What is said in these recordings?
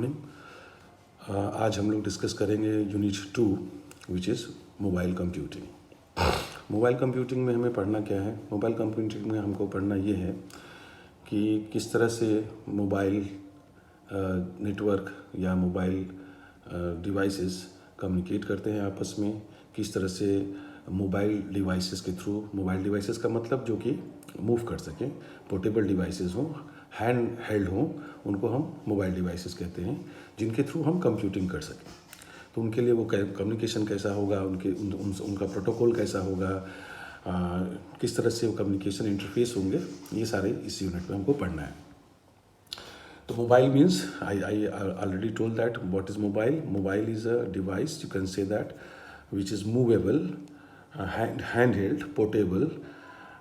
आज हम लोग डिस्कस करेंगे unit 2 which is mobile computing. Mobile computing में हमें पढ़ना क्या है? मोबाइल कंप्यूटिंग में हमको पढ़ना ये है कि किस तरह से मोबाइल नेटवर्क या मोबाइल डिवाइसेस कम्युनिकेट करते हैं आपस में, किस तरह से मोबाइल डिवाइसेस के थ्रू, मोबाइल डिवाइसेस का मतलब जो कि मूव कर सकें, पोर्टेबल डिवाइसेस हों, हैंड हेल्ड हों, उनको हम मोबाइल डिवाइसेस कहते हैं, जिनके थ्रू हम कंप्यूटिंग कर सकें। तो उनके लिए वो कम्युनिकेशन कैसा होगा, उनका प्रोटोकॉल कैसा होगा, किस तरह से वो कम्युनिकेशन इंटरफेस होंगे, ये सारे इस यूनिट में हमको पढ़ना है। तो mobile means I already told that what is mobile. Mobile is a device, you can say that, which is movable, handheld, portable,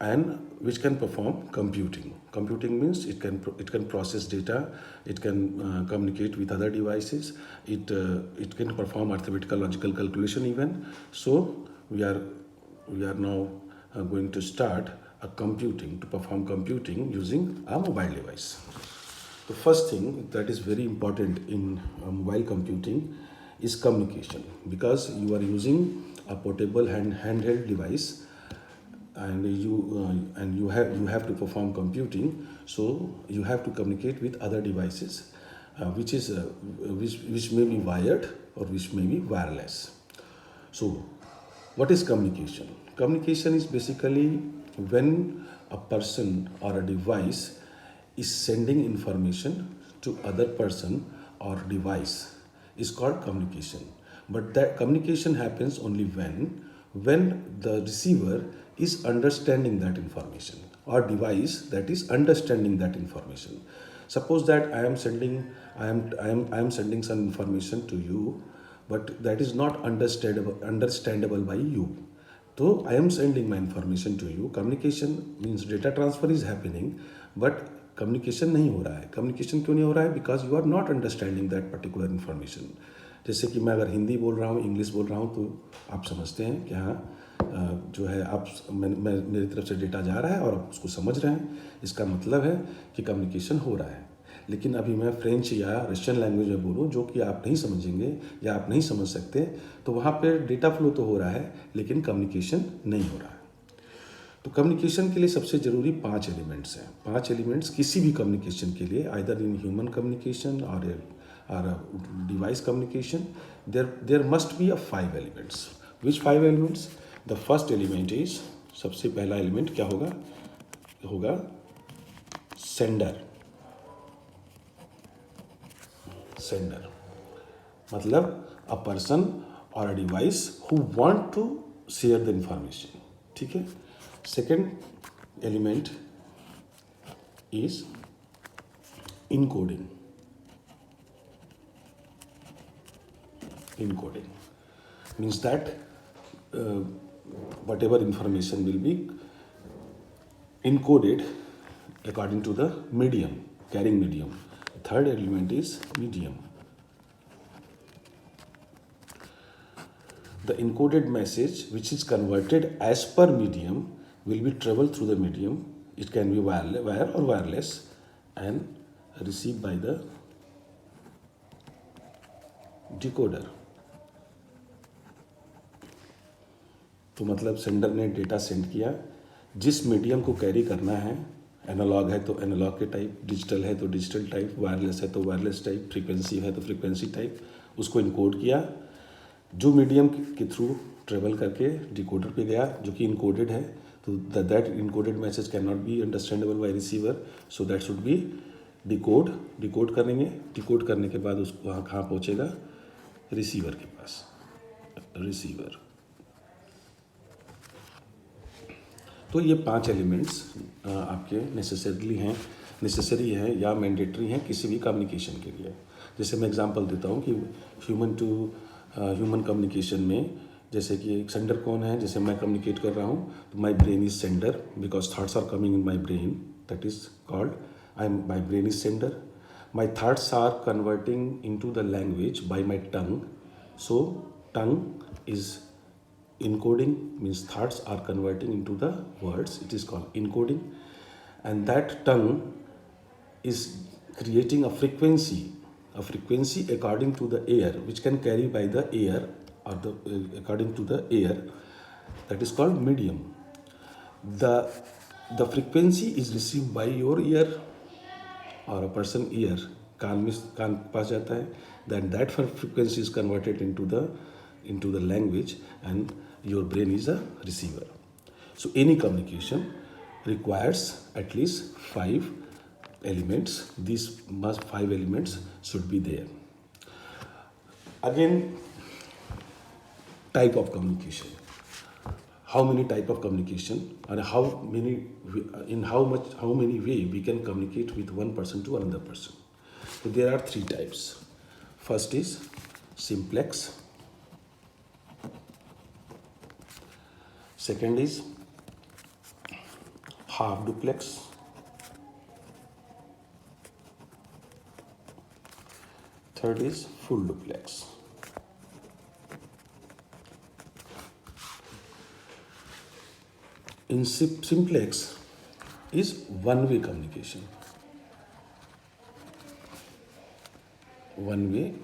and which can perform computing. Computing means it can process data, it can communicate with other devices, it can perform arithmetical logical calculation even. So we are now going to start to perform computing using a mobile device. The first thing that is very important in mobile computing is communication, because you are using a portable handheld device, and you have to perform computing. So you have to communicate with other devices, which may be wired or which may be wireless. So what is communication? Communication is basically when a person or a device is sending information to other person or device is called communication. But that communication happens only when the receiver is understanding that information, or device that is understanding that information. Suppose that I am sending some information to you, but that is not understandable by you. So I am sending my information to you. Communication means data transfer is happening, but communication नहीं हो रहा है। Communication क्यों नहीं हो रहा है? Because you are not understanding that particular information. जैसे कि मैं अगर हिंदी बोल रहा हूँ, इंग्लिश बोल रहा हूँ, तो आप समझते हैं कि हाँ, जो है आप मेरी तरफ से डेटा जा रहा है और आप उसको समझ रहे हैं, इसका मतलब है कि कम्युनिकेशन हो रहा है। लेकिन अभी मैं फ्रेंच या रशियन लैंग्वेज में बोलूँ जो कि आप नहीं समझेंगे या आप नहीं समझ सकते, तो वहाँ पर डेटा फ्लो तो हो रहा है लेकिन कम्युनिकेशन नहीं हो रहा है। तो कम्युनिकेशन के लिए सबसे ज़रूरी 5 एलिमेंट्स हैं। 5 एलिमेंट्स किसी भी कम्युनिकेशन के लिए, आइदर इन ह्यूमन कम्युनिकेशन और device communication, there must be 5 elements. Which 5 elements? The first element is, सबसे पहला एलिमेंट क्या होगा सेंडर। सेंडर मतलब अ पर्सन और a device who want to share the information. ठीक है। Second element is encoding. Encoding means that whatever information will be encoded according to the medium, carrying medium. Third element is medium. The encoded message which is converted as per medium will be travel through the medium. It can be wire or wireless and received by the decoder. तो मतलब sender ने data send किया, जिस medium को carry करना है, analogue है तो एनालॉग के टाइप, डिजिटल है तो डिजिटल टाइप, वायरलेस है तो वायरलेस टाइप, फ्रीक्वेंसी है तो फ्रीक्वेंसी टाइप, उसको इनकोड किया। जो मीडियम के थ्रू ट्रेवल करके डिकोडर पे गया जो कि इनकोडेड है, तो that encoded message can not be understandable by receiver, so that should be decode करेंगे। डिकोड करने के बाद उसको वहाँ कहाँ पहुँचेगा? रिसीवर के पास। रिसीवर। तो ये 5 एलिमेंट्स आपके नेसेसरी हैं या मैंडेटरी हैं किसी भी कम्युनिकेशन के लिए। जैसे मैं एग्जांपल देता हूँ कि ह्यूमन कम्युनिकेशन में, जैसे कि सेंडर कौन है? जैसे मैं कम्युनिकेट कर रहा हूँ तो my brain is sender, because thoughts are coming in my brain, that is called my brain is sender. My thoughts are converting into the language by my tongue. So tongue is encoding, means thoughts are converting into the words. It is called encoding. And that tongue is creating a a frequency according to the air, which can carry by the air or according to the air, that is called medium. The frequency is received by your ear or a person ear, कान पास जाता है, then that frequency is converted into the language, and your brain is a receiver. So any communication requires at least 5 elements. These 5 elements should be there. Again, type of communication. How many type of communication, and how many way we can communicate with one person to another person. So there are 3 types. First is simplex. Second is half duplex. Third is full duplex. In simplex is one-way communication. One-way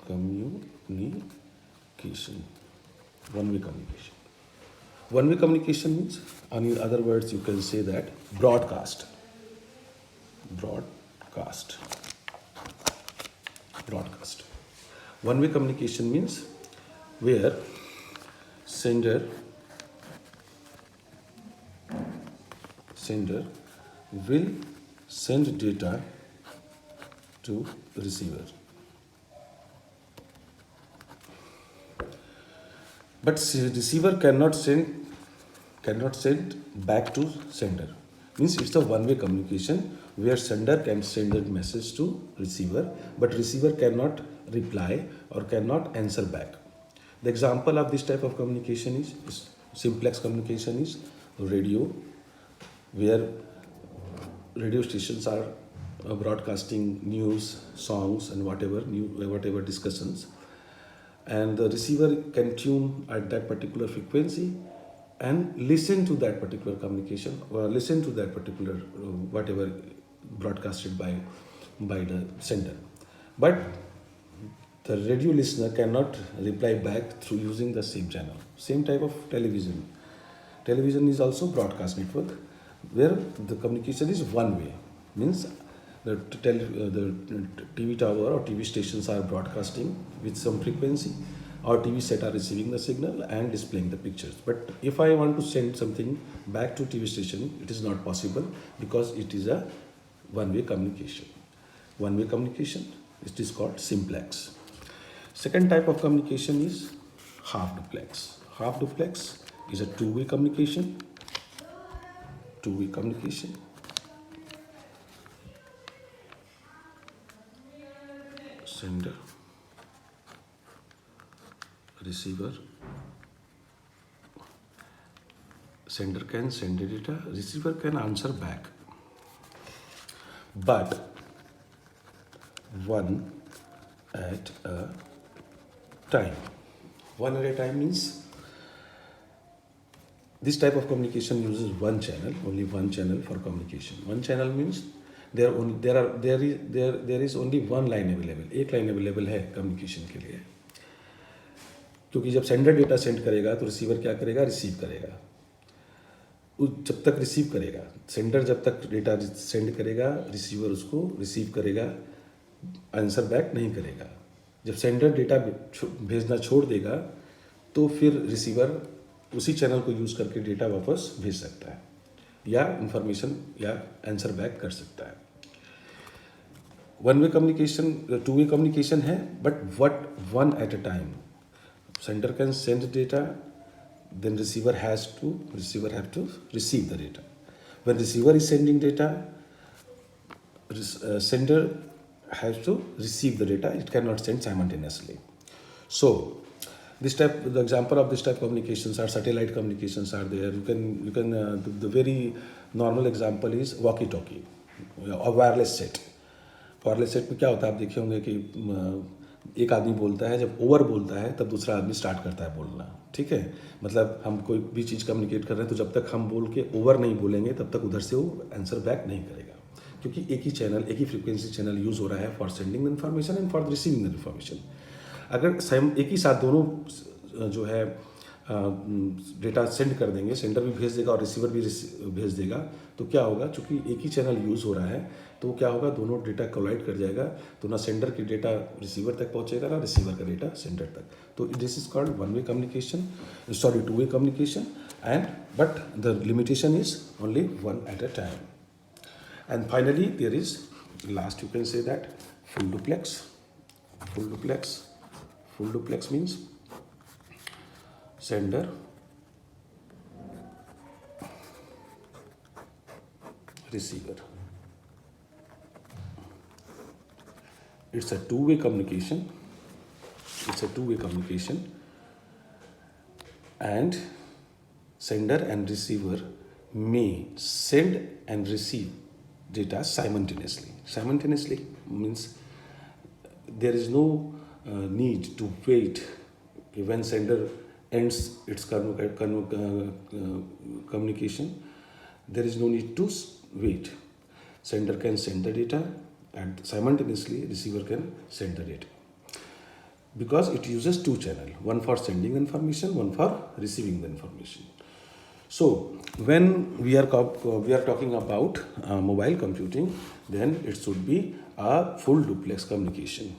communication. One-way communication. One-way communication means, in other words, you can say that broadcast. One-way communication means where sender will send data to receiver, but receiver cannot send back to sender. Means it's a one-way communication where sender can send a message to receiver, but receiver cannot reply or cannot answer back. The example of this type of communication is simplex communication is radio, where radio stations are broadcasting news, songs, and whatever discussions, and the receiver can tune at that particular frequency and listen to that particular communication, or listen to that particular whatever broadcasted by the sender. But the radio listener cannot reply back through using the same channel. Same type of television. Television is also broadcast network where the communication is one way. Means the TV tower or TV stations are broadcasting with some frequency, or TV set are receiving the signal and displaying the pictures. But if I want to send something back to TV station, it is not possible because it is a one-way communication. One-way communication, it is called simplex. Second type of communication is half duplex. Half duplex is a two-way communication. Sender, receiver. Sender can send the data, receiver can answer back. But one at a time. One at a time means this type of communication uses one channel, only one channel for communication. One channel means there is only one line available. एक line available है communication के लिए, क्योंकि जब sender data send करेगा तो receiver क्या करेगा, रिसीव करेगा. जब तक रिसीव करेगा, सेंडर जब तक डेटा सेंड करेगा, रिसीवर उसको रिसीव करेगा, आंसर बैक नहीं करेगा. जब सेंडर डेटा भेजना छोड़ देगा तो फिर रिसीवर उसी चैनल को यूज़ करके डेटा वापस भेज सकता है या इंफॉर्मेशन या आंसर बैक कर सकता है. One way communication, two way communication है, but one at a time. Sender can send data, then receiver have to receive the data. When receiver is sending data, sender has to receive the data. It cannot send simultaneously. So the example of this type of communications are satellite communications are there. You can the very normal example is walkie-talkie or wireless set. Wireless set में क्या होता है, आप देखे होंगे कि एक आदमी बोलता है, जब ओवर बोलता है तब दूसरा आदमी स्टार्ट करता है बोलना. ठीक है, मतलब हम कोई भी चीज़ कम्युनिकेट कर रहे हैं तो जब तक हम बोल के ओवर नहीं बोलेंगे तब तक उधर से वो आंसर बैक नहीं करेगा. क्योंकि एक ही चैनल, एक ही फ्रीक्वेंसी चैनल यूज़ हो रहा है for sending the information and for receiving the information. अगर सेम एक ही साथ दोनों जो है डेटा सेंड कर देंगे, सेंडर भी भेज देगा और रिसीवर भी भेज देगा, तो क्या होगा, चूंकि एक ही चैनल यूज़ हो रहा है तो क्या होगा, दोनों डेटा कोलाइड कर जाएगा, तो ना सेंडर की डेटा रिसीवर तक पहुंचेगा ना रिसीवर का डेटा सेंडर तक। तो this is called one way communication, sorry to way communication, and but the limitation is only one at a time. And finally, there is last, you can say that full duplex. Full duplex means sender, receiver. It's a two-way communication. And sender and receiver may send and receive data simultaneously. Simultaneously means there is no need to wait when sender ends its communication. There is no need to wait. Sender can send the data and simultaneously receiver can send the data, because it uses two channels, one for sending the information, one for receiving the information. So when we are talking about mobile computing, then it should be a full duplex communication,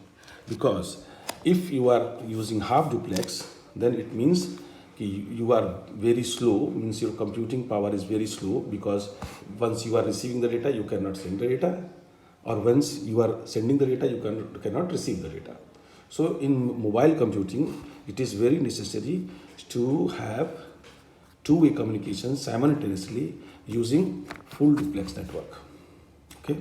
because if you are using half duplex, then it means you are very slow, means your computing power is very slow, because once you are receiving the data you cannot send the data, or once you are sending the data you cannot receive the data. So in mobile computing it is very necessary to have two-way communication simultaneously using full duplex network. Okay.